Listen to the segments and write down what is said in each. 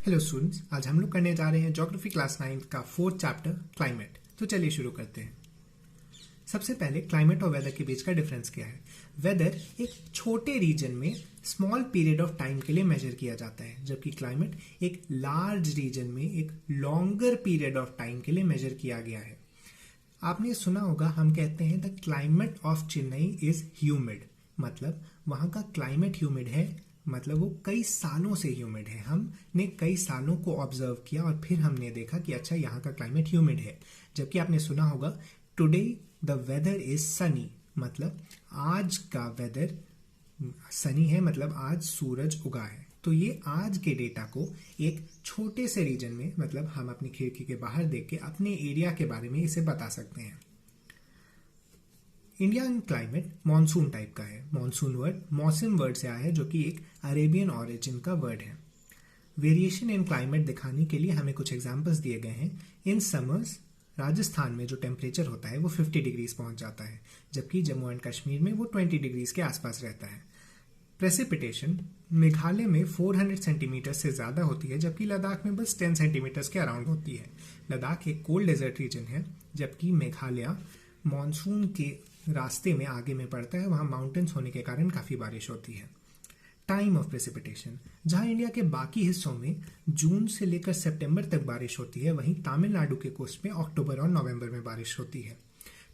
Hello students, आज हम लोग करने जा रहे हैं ज्योग्राफी क्लास 9 का 4th चैप्टर क्लाइमेट। तो चलिए शुरू करते हैं। सबसे पहले क्लाइमेट और वेदर के बीच का डिफरेंस क्या है। वेदर एक छोटे रीजन में स्मॉल पीरियड ऑफ टाइम के लिए मेजर किया जाता है, जबकि क्लाइमेट एक लार्ज रीजन में एक लॉन्गर पीरियड ऑफ टाइम के लिए मेजर किया गया है। आपने सुना होगा, हम कहते हैं the climate of Chennai is humid, मतलब वहाँ का क्लाइमेट ह्यूमिड है, मतलब वो कई सालों से ह्यूमिड है। हमने कई सालों को ऑब्जर्व किया और फिर हमने देखा कि अच्छा यहाँ का क्लाइमेट ह्यूमिड है। जबकि आपने सुना होगा today the weather is sunny, मतलब आज का वेदर सनी है, मतलब आज सूरज उगा है। तो ये आज के डेटा को एक छोटे से रीजन में, मतलब हम अपनी खिड़की के बाहर देख के अपने एरिया के बारे में इसे बता सकते हैं। इंडियन क्लाइमेट मॉनसून टाइप का है। मॉनसून वर्ड मौसम वर्ड से आया है, जो कि एक अरेबियन ऑरिजिन का वर्ड है। वेरिएशन इन क्लाइमेट दिखाने के लिए हमें कुछ एग्जांपल्स दिए गए हैं। इन समर्स राजस्थान में जो टेम्परेचर होता है वो 50 डिग्रीज पहुंच जाता है, जबकि जम्मू एंड कश्मीर में वो 20 डिग्रीज के आसपास रहता है। प्रेसिपिटेशन मेघालय में 400 सेंटीमीटर से ज़्यादा होती है, जबकि लद्दाख में बस 10 सेंटीमीटर्स के अराउंड होती है। लद्दाख एक कोल्ड डेजर्ट रीजन है, जबकि मेघालय मॉनसून के रास्ते में आगे में पड़ता है, वहाँ माउंटेन्स होने के कारण काफ़ी बारिश होती है। टाइम ऑफ प्रेसिपिटेशन, जहाँ इंडिया के बाकी हिस्सों में जून से लेकर सितंबर तक बारिश होती है, वहीं तमिलनाडु के कोस्ट में अक्टूबर और नवंबर में बारिश होती है।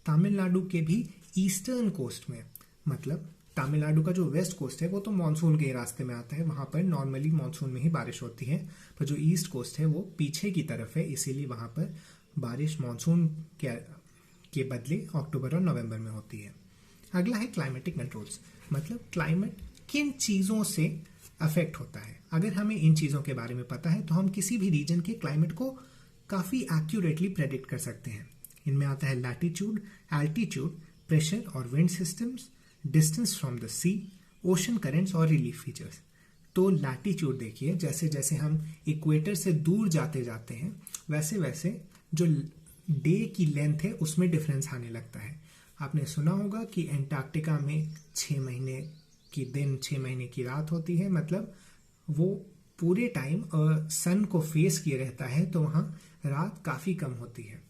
तमिलनाडु के भी ईस्टर्न कोस्ट में, मतलब तमिलनाडु का जो वेस्ट कोस्ट है वो तो मानसून के रास्ते में आता है, वहाँ पर नॉर्मली मानसून में ही बारिश होती है, पर जो ईस्ट कोस्ट है वो पीछे की तरफ है, इसीलिए वहाँ पर बारिश मानसून के बदले अक्टूबर और नवंबर में होती है। अगला है क्लाइमेटिक कंट्रोल्स, मतलब क्लाइमेट किन चीज़ों से अफेक्ट होता है। अगर हमें इन चीज़ों के बारे में पता है तो हम किसी भी रीजन के क्लाइमेट को काफ़ी एक्यूरेटली प्रेडिक्ट कर सकते हैं। इनमें आता है लैटिट्यूड, एल्टीट्यूड, प्रेशर और wind systems, distance from the sea, ocean currents और रिलीफ फीचर्स। तो लैटिट्यूड देखिए, जैसे जैसे हम इक्वेटर से दूर जाते जाते हैं वैसे वैसे जो डे की लेंथ है उसमें डिफरेंस आने लगता है। आपने सुना होगा कि एंटार्क्टिका में 6 महीने की दिन 6 महीने की रात होती है, मतलब वो पूरे टाइम सन को फेस किए रहता है, तो वहाँ रात काफ़ी कम होती है।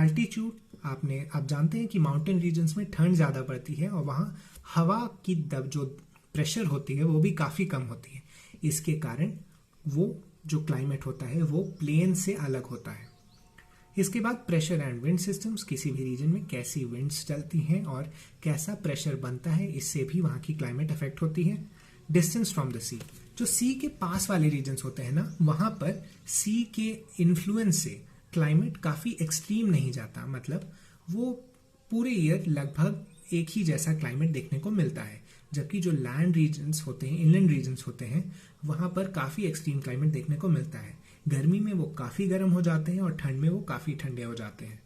एल्टीट्यूड आप जानते हैं कि माउंटेन रीजन्स में ठंड ज़्यादा पड़ती है और वहाँ हवा की जो प्रेशर होती है वो भी काफ़ी कम होती है। इसके कारण वो जो क्लाइमेट होता है वो प्लेन से अलग होता है। इसके बाद प्रेशर एंड विंड सिस्टम्स, किसी भी रीजन में कैसी विंड्स चलती हैं और कैसा प्रेशर बनता है, इससे भी वहाँ की क्लाइमेट अफेक्ट होती है। डिस्टेंस फ्रॉम द सी, जो सी के पास वाले रीजन्स होते हैं ना, वहाँ पर सी के इन्फ्लुएंस से क्लाइमेट काफ़ी एक्सट्रीम नहीं जाता, मतलब वो पूरे ईयर लगभग एक ही जैसा क्लाइमेट देखने को मिलता है। जबकि जो लैंड रीजन्स होते हैं, इनलैंड रीजन्स होते हैं, वहाँ पर काफ़ी एक्सट्रीम क्लाइमेट देखने को मिलता है। गर्मी में वो काफ़ी गर्म हो जाते हैं और ठंड में वो काफ़ी ठंडे हो जाते हैं।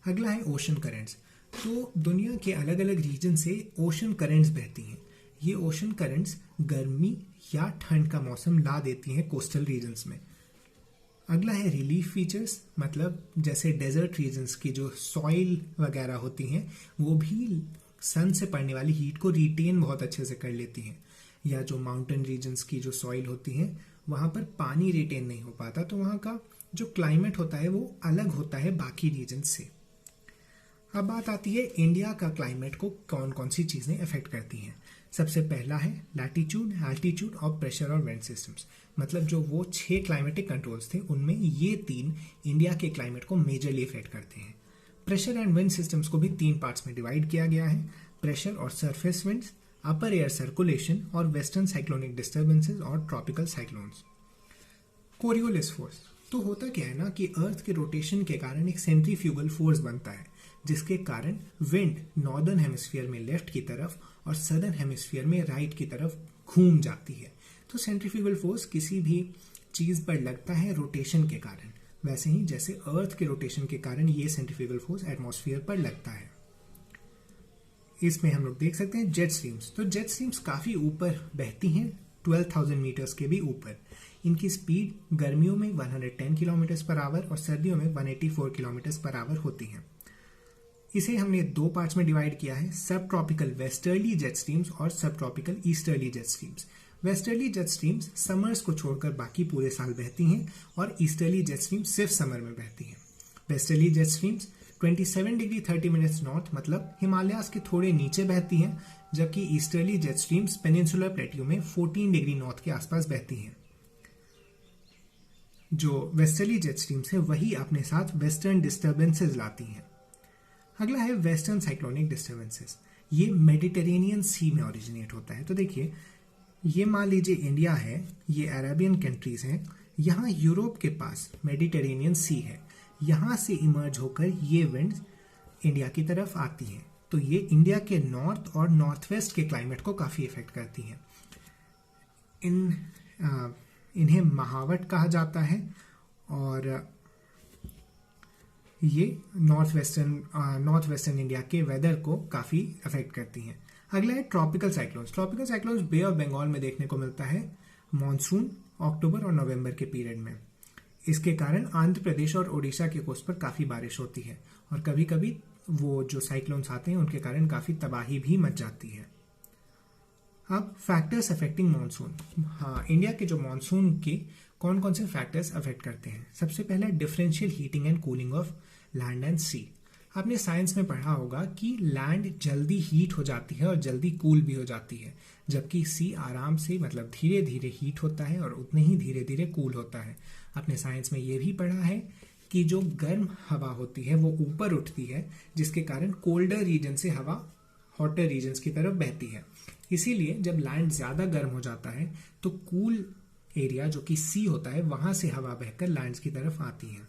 अगला है ओशन करेंट्स। तो दुनिया के अलग अलग रीजन से ओशन करेंट्स बहती हैं। ये ओशन करेंट्स गर्मी या ठंड का मौसम ला देती हैं कोस्टल रीजन्स में। अगला है रिलीफ फीचर्स, मतलब जैसे डेजर्ट रीजन्स की जो सॉइल वगैरह होती हैं वो भी सन से पड़ने वाली हीट को रिटेन बहुत अच्छे से कर लेती हैं, या जो माउंटेन रीजन्स की जो सॉइल होती हैं वहाँ पर पानी रिटेन नहीं हो पाता, तो वहाँ का जो क्लाइमेट होता है वो अलग होता है बाकी रीजन से। अब बात आती है इंडिया का क्लाइमेट को कौन कौन सी चीज़ें अफेक्ट करती हैं। सबसे पहला है लैटिट्यूड, एल्टीट्यूड और प्रेशर और विंड सिस्टम्स, मतलब जो वो 6 क्लाइमेटिक कंट्रोल्स थे उनमें ये 3 इंडिया के क्लाइमेट को मेजरली इफेक्ट करते हैं। प्रेशर एंड विंड सिस्टम्स को भी 3 पार्ट्स में डिवाइड किया गया है। प्रेशर और सरफेस विंड्स, अपर एयर सर्कुलेशन और वेस्टर्न साइक्लोनिक डिस्टर्बेंसेस और ट्रॉपिकल साइक्लोन्स। कोरियोलिस फोर्स, तो होता क्या है ना कि अर्थ के रोटेशन के कारण एक सेंट्रीफ्यूगल फोर्स बनता है, जिसके कारण विंड नॉर्दर्न हेमिस्फीयर में लेफ्ट की तरफ और सदर्न हेमिस्फीयर में राइट की तरफ घूम जाती है। तो सेंट्रीफ्यूगल फोर्स किसी भी चीज़ पर लगता है रोटेशन के कारण, वैसे ही जैसे अर्थ के रोटेशन के कारण ये सेंट्रीफ्यूगल फोर्स एटमॉस्फेयर पर लगता है। इसमें हम लोग देख सकते हैं जेट स्ट्रीम्स। तो जेट स्ट्रीम्स काफ़ी ऊपर बहती हैं, 12,000 मीटर्स के भी ऊपर। इनकी स्पीड गर्मियों में 110 किलोमीटर पर आवर और सर्दियों में 184 किलोमीटर पर आवर होती है। इसे हमने 2 पार्ट्स में डिवाइड किया है, सब ट्रॉपिकल वेस्टर्ली जेट स्ट्रीम्स और सब tropical easterly jet streams. Westerly jet streams summers को छोड़कर बाकी पूरे साल बहती हैं और ईस्टर्ली जेट स्ट्रीम्स सिर्फ समर में बहती हैं। Westerly jet streams 27 degree 30 minutes north मतलब हिमालयाज के थोड़े नीचे बहती हैं, जबकि easterly jet streams peninsular plateau में 14 डिग्री नॉर्थ के आसपास बहती हैं। जो वेस्टर्ली जेट स्ट्रीम्स है वही अपने साथ वेस्टर्न डिस्टर्बेंसेस लाती हैं। अगला है वेस्टर्न साइक्लोनिक डिस्टर्बेंसेस। ये मेडिटेरेनियन सी में ओरिजिनेट होता है। तो देखिए, ये मान लीजिए इंडिया है, ये अरेबियन कंट्रीज हैं, यहाँ यूरोप के पास मेडिटेरेनियन सी है, यहाँ से इमर्ज होकर ये विंड्स इंडिया की तरफ आती हैं। तो ये इंडिया के नॉर्थ और नॉर्थ वेस्ट के क्लाइमेट को काफ़ी इफेक्ट करती हैं। इन्हें महावट कहा जाता है और ये नॉर्थ वेस्टर्न इंडिया के वेदर को काफ़ी अफेक्ट करती हैं। अगला है tropical cyclones. Tropical cyclones bay of Bengal में देखने को मिलता है मॉनसून अक्टूबर और नवंबर के पीरियड में। इसके कारण आंध्र प्रदेश और ओडिशा के कोस्ट पर काफ़ी बारिश होती है और कभी कभी वो जो साइक्लोन्स आते हैं उनके कारण काफ़ी तबाही भी मच जाती है। अब फैक्टर्स अफेक्टिंग मानसून। हाँ, इंडिया के जो मानसून के कौन कौन से फैक्टर्स अफेक्ट करते हैं। सबसे पहला differential heating and cooling of land and sea. आपने साइंस में पढ़ा होगा कि लैंड जल्दी हीट हो जाती है और जल्दी कूल भी हो जाती है, जबकि सी आराम से मतलब धीरे धीरे हीट होता है और उतने ही धीरे धीरे कूल होता है। आपने साइंस में ये भी पढ़ा है कि जो गर्म हवा होती है वो ऊपर उठती है, जिसके कारण कोल्डर रीजन से हवा हॉटर रीजन्स की तरफ बहती है। इसीलिए जब लैंड ज़्यादा गर्म हो जाता है तो कूल एरिया जो कि सी होता है वहां से हवा बहकर लैंड्स की तरफ आती है।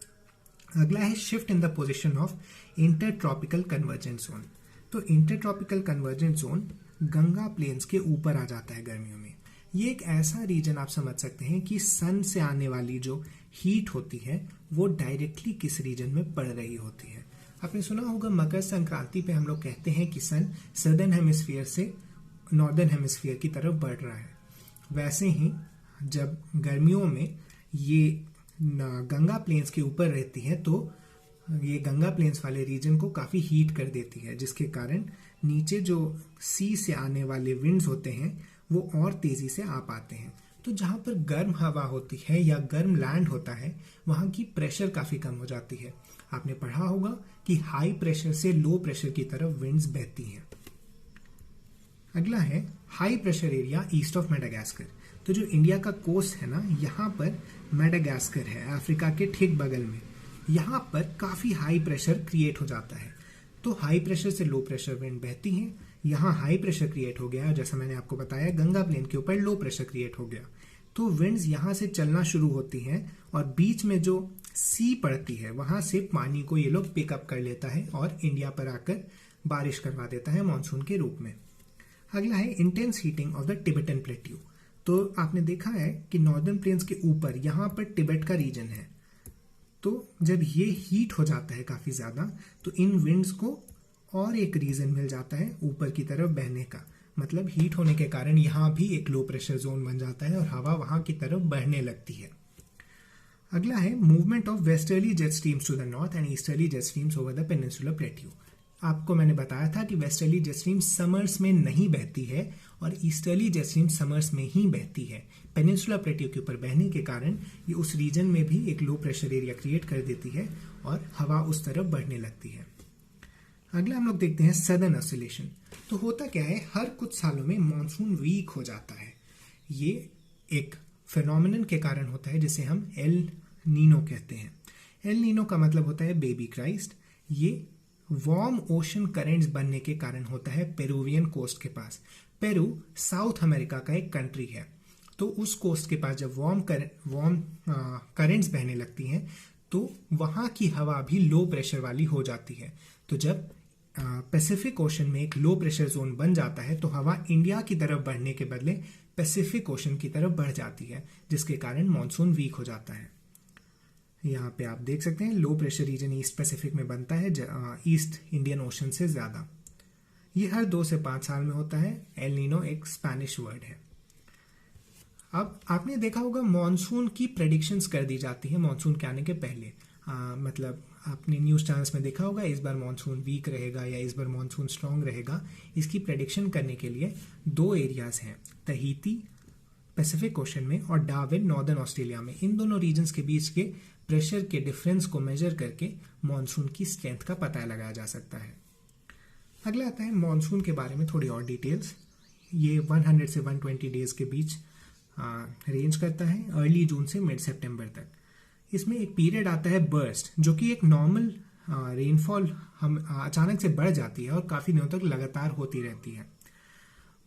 अगला है shift in the position of intertropical convergent zone. तो intertropical convergent zone Ganga plains के ऊपर आ जाता है गर्मियों में। ये एक ऐसा रीजन आप समझ सकते हैं कि सन से आने वाली जो हीट होती है वो डायरेक्टली किस रीजन में पड़ रही होती है। आपने सुना होगा मकर संक्रांति पे हम लोग कहते हैं कि सन सदर्न हेमिस्फीयर से नॉर्दर्न हेमिस्फीयर की तरफ बढ़ रहा है। वैसे ही जब गर्मियों में ये गंगा प्लेन्स के ऊपर रहती है तो ये गंगा प्लेन्स वाले रीजन को काफ़ी हीट कर देती है, जिसके कारण नीचे जो सी से आने वाले विंड्स होते हैं वो और तेज़ी से आ पाते हैं। तो जहाँ पर गर्म हवा होती है या गर्म लैंड होता है वहाँ की प्रेशर काफ़ी कम हो जाती है। आपने पढ़ा होगा कि हाई प्रेशर से लो प्रेशर की तरफ विंड्स बहती हैं। अगला है high pressure area east of Madagascar. तो जो इंडिया का कोस्ट है ना, यहाँ पर मेडागास्कर है अफ्रीका के ठीक बगल में। यहाँ पर काफ़ी हाई प्रेशर क्रिएट हो जाता है। तो हाई प्रेशर से लो प्रेशर विंड बहती हैं। यहाँ हाई प्रेशर क्रिएट हो गया, जैसा मैंने आपको बताया गंगा प्लेन के ऊपर लो प्रेशर क्रिएट हो गया। तो विंड्स यहाँ से चलना शुरू होती हैं और बीच में जो सी पड़ती है वहाँ से पानी को ये लोग पिकअप कर लेता है और इंडिया पर आकर बारिश करवा देता है मानसून के रूप में। अगला है intense heating of the Tibetan plateau. तो आपने देखा है कि नॉर्दर्न प्लेन्स के ऊपर यहाँ पर तिब्बत का रीजन है। तो जब ये हीट हो जाता है काफ़ी ज़्यादा तो इन विंड्स को और एक रीजन मिल जाता है ऊपर की तरफ बहने का। मतलब हीट होने के कारण यहाँ भी एक लो प्रेशर जोन बन जाता है और हवा वहाँ की तरफ बढ़ने लगती है। अगला है movement of westerly jet streams to the north and easterly jet streams over the peninsular plateau. आपको मैंने बताया था कि वेस्टर्ली जेट स्ट्रीम समर्स में नहीं बहती है और ईस्टर्ली जेट स्ट्रीम समर्स में ही बहती है। पेनिनसुलर प्लेट्यू के ऊपर बहने के कारण ये उस रीजन में भी एक लो प्रेशर एरिया क्रिएट कर देती है और हवा उस तरफ बढ़ने लगती है। अगला हम लोग देखते हैं सदर्न ऑसिलेशन। तो होता क्या है, हर कुछ सालों में मानसून वीक हो जाता है। ये एक फिनोमिनन के कारण होता है जिसे हम एल नीनो कहते हैं। एल नीनो का मतलब होता है बेबी क्राइस्ट। ये वार्म ओशन करेंट्स बनने के कारण होता है पेरुवियन कोस्ट के पास। पेरू साउथ अमेरिका का एक कंट्री है। तो उस कोस्ट के पास जब वार्म करेंट्स बहने लगती हैं तो वहाँ की हवा भी लो प्रेशर वाली हो जाती है। तो जब पैसिफिक ओशन में एक लो प्रेशर जोन बन जाता है तो हवा इंडिया की तरफ बढ़ने के बदले पैसिफिक ओशन की तरफ बढ़ जाती है, जिसके कारण मानसून वीक हो जाता है। यहाँ पे आप देख सकते हैं low pressure region east Pacific में बनता है ईस्ट इंडियन ओशन से ज़्यादा। ये हर 2 से 5 साल में होता है। एल नीनो एक स्पेनिश वर्ड है। अब आपने देखा होगा मॉनसून की प्रेडिक्शंस कर दी जाती है मॉनसून के आने के पहले। मतलब आपने न्यूज़ चैनल्स में देखा होगा इस बार मॉनसून वीक रहेगा या इस बार मॉनसून स्ट्रॉन्ग रहेगा। इसकी प्रेडिक्शन करने के लिए 2 एरियाज़ हैं, तहीती पैसिफिक ओशन में और डार्विन नॉर्दर्न ऑस्ट्रेलिया में। इन दोनों रीजन्स के बीच के प्रेशर के डिफरेंस को मेजर करके मानसून की स्ट्रेंथ का पता लगाया जा सकता है। अगला आता है मानसून के बारे में थोड़ी और डिटेल्स। ये 100 से 120 डेज के बीच रेंज करता है, अर्ली जून से मिड सितंबर तक। इसमें एक पीरियड आता है बर्स्ट, जो कि एक नॉर्मल रेनफॉल हम अचानक से बढ़ जाती है और काफ़ी दिनों तक लगातार होती रहती है।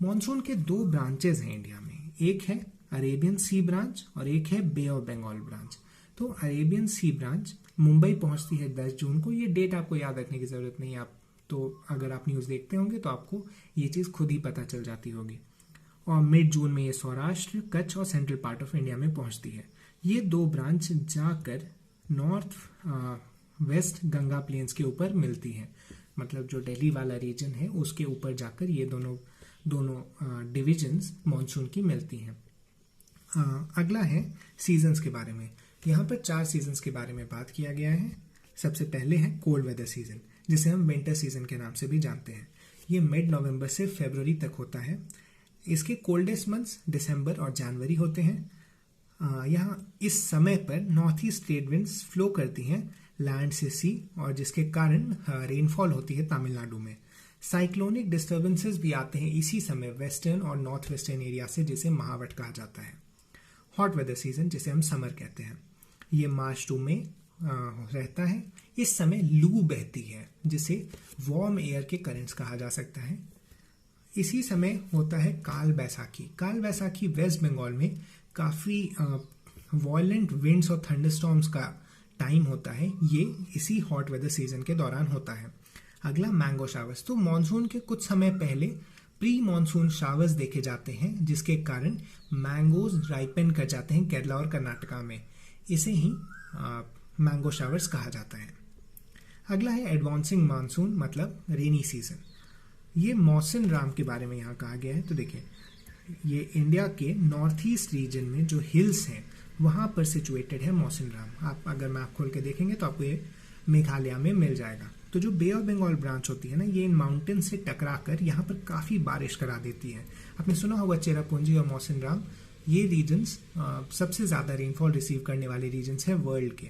मॉनसून के 2 ब्रांचेज हैं इंडिया में, एक है अरेबियन सी ब्रांच और एक है बे ऑफ बंगाल ब्रांच। तो अरेबियन सी ब्रांच मुंबई पहुंचती है 10 जून को। ये डेट आपको याद रखने की ज़रूरत नहीं है, आप तो अगर आप न्यूज़ देखते होंगे तो आपको ये चीज़ खुद ही पता चल जाती होगी। और मिड जून में ये सौराष्ट्र, कच्छ और सेंट्रल पार्ट ऑफ इंडिया में पहुंचती है। ये 2 ब्रांच जाकर नॉर्थ वेस्ट गंगा प्लेन्स के ऊपर मिलती है, मतलब जो दिल्ली वाला रीजन है उसके ऊपर जाकर ये दोनों डिविजन्स मॉनसून की मिलती हैं। अगला है सीजन्स के बारे में। यहाँ पर 4 सीजन्स के बारे में बात किया गया है। सबसे पहले है कोल्ड वेदर सीजन, जिसे हम विंटर सीजन के नाम से भी जानते हैं। ये मिड नवंबर से फरवरी तक होता है। इसके कोल्डेस्ट मंथ्स दिसंबर और जनवरी होते हैं। यहाँ इस समय पर north east trade winds flow करती हैं लैंड से सी, और जिसके कारण रेनफॉल होती है तमिलनाडु में। साइक्लोनिक डिस्टर्बेंसेस भी आते हैं इसी समय वेस्टर्न और नॉर्थ वेस्टर्न एरिया से, जिसे महावट कहा जाता है। हॉट वेदर सीजन, जिसे हम समर कहते हैं, ये मार्च टू में रहता है। इस समय लू बहती है, जिसे वार्म एयर के करंट्स कहा जा सकता है। इसी समय होता है काल बैसाखी। काल बैसाखी वेस्ट बंगाल में काफ़ी वॉयलेंट विंड्स और थंडरस्टॉर्म्स का टाइम होता है। ये इसी हॉट वेदर सीजन के दौरान होता है। अगला मैंगो शावर्स। तो मानसून के कुछ समय पहले प्री मानसून शावर्स देखे जाते हैं, जिसके कारण मैंगोज राइपन कर जाते हैं केरला और कर्नाटका में। इसे ही मैंगो शावर्स कहा जाता है। अगला है एडवांसिंग मानसून, मतलब रेनी सीजन। ये मौसम राम के बारे में यहाँ कहा गया है। तो देखिए, ये इंडिया के नॉर्थ ईस्ट रीजन में जो हिल्स हैं वहाँ पर सिचुएटेड है मौसम राम। आप अगर मैप खोल के देखेंगे तो आपको ये मेघालय में मिल जाएगा। तो जो बे ऑफ बंगाल ब्रांच होती है ना, ये इन माउंटेन से टकरा कर यहाँ पर काफ़ी बारिश करा देती है। आपने सुना होगा चेरापूंजी और मौसम राम, ये रीजन्स सबसे ज़्यादा रेनफॉल रिसीव करने वाले रीजन्स हैं वर्ल्ड के।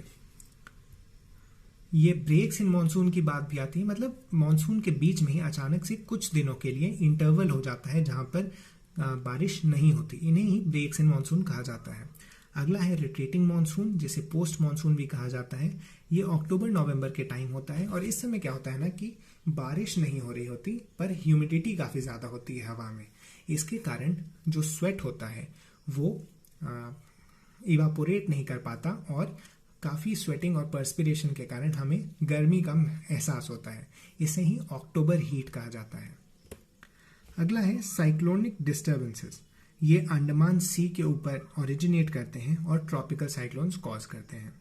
ये ब्रेक्स इन मानसून की बात भी आती है, मतलब मानसून के बीच में ही अचानक से कुछ दिनों के लिए इंटरवल हो जाता है जहाँ पर बारिश नहीं होती। इन्हें ही ब्रेक्स इन मानसून कहा जाता है। अगला है रिट्रीटिंग मानसून, जिसे पोस्ट मानसून भी कहा जाता है। ये अक्टूबर नवंबर के टाइम होता है, और इस समय क्या होता है ना कि बारिश नहीं हो रही होती, पर ह्यूमिडिटी काफ़ी ज़्यादा होती है हवा में। इसके कारण जो स्वेट होता है वो इवापोरेट नहीं कर पाता, और काफ़ी स्वेटिंग और पर्स्पिरेशन के कारण हमें गर्मी का एहसास होता है। इसे ही अक्टूबर हीट कहा जाता है। अगला है साइक्लोनिक डिस्टर्बेंसेस। ये अंडमान सी के ऊपर ओरिजिनेट करते हैं और ट्रॉपिकल साइक्लोन्स कॉज करते हैं।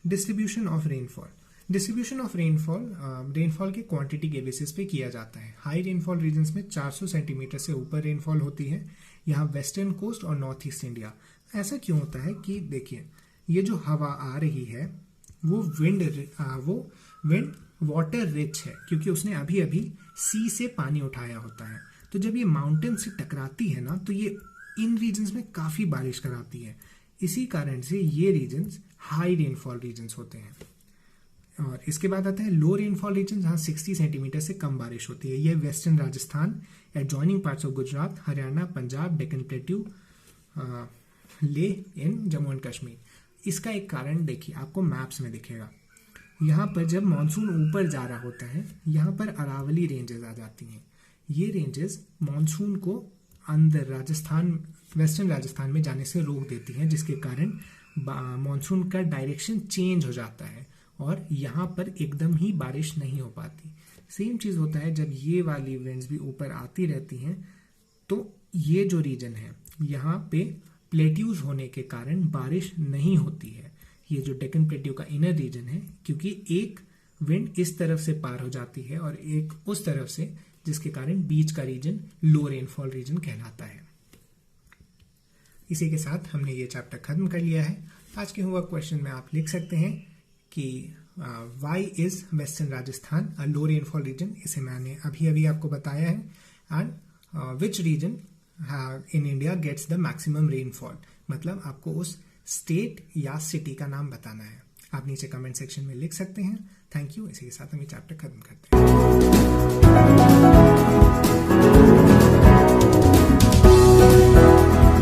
Distribution of rainfall. Distribution of rainfall के क्वांटिटी के बेसिस पे किया जाता है। हाई रेनफॉल रीजन्स में 400 सेंटीमीटर से ऊपर रेनफॉल होती है। यहाँ वेस्टर्न कोस्ट और नॉर्थ ईस्ट इंडिया। ऐसा क्यों होता है कि देखिए, ये जो हवा आ रही है वो विंड वाटर रिच है, क्योंकि उसने अभी अभी सी से पानी उठाया होता है। तो जब ये माउंटेन से टकराती है ना, तो ये इन रीजन्स में काफ़ी बारिश कराती है। इसी कारण से ये रीजन्स हाई रेनफॉल रीजन्स होते हैं। और इसके बाद आता है लो रेनफॉल रीजन, जहाँ 60 सेंटीमीटर से कम बारिश होती है। ये western Rajasthan, adjoining parts of Gujarat, Haryana, Punjab, Deccan plateau, Leh in Jammu and Kashmir. इसका एक कारण देखिए, आपको मैप्स में दिखेगा। यहाँ पर जब मानसून ऊपर जा रहा होता है, यहाँ पर अरावली रेंजेस आ जाती हैं। ये रेंजेस मानसून को अंदर राजस्थान, वेस्टर्न राजस्थान में जाने से रोक देती हैं, जिसके कारण मानसून का डायरेक्शन चेंज हो जाता है और यहाँ पर एकदम ही बारिश नहीं हो पाती। सेम चीज़ होता है जब ये वाली विंड्स भी ऊपर आती रहती हैं, तो ये जो रीजन है यहाँ पे प्लेट्यूज होने के कारण बारिश नहीं होती है। ये जो डेक्कन प्लेट्यू का इनर रीजन है, क्योंकि एक विंड इस तरफ से पार हो जाती है और एक उस तरफ से, जिसके कारण बीच का रीजन लो रेनफॉल रीजन कहलाता है। इसी के साथ हमने ये चैप्टर खत्म कर लिया है। आज के होमवर्क क्वेश्चन में आप लिख सकते हैं कि why is western Rajasthan a low rainfall region. इसे मैंने अभी अभी आपको बताया है। And which region in India gets the maximum rainfall, मतलब आपको उस स्टेट या सिटी का नाम बताना है। आप नीचे कमेंट सेक्शन में लिख सकते हैं। Thank you. इसी के साथ हम ये चैप्टर खत्म करते हैं।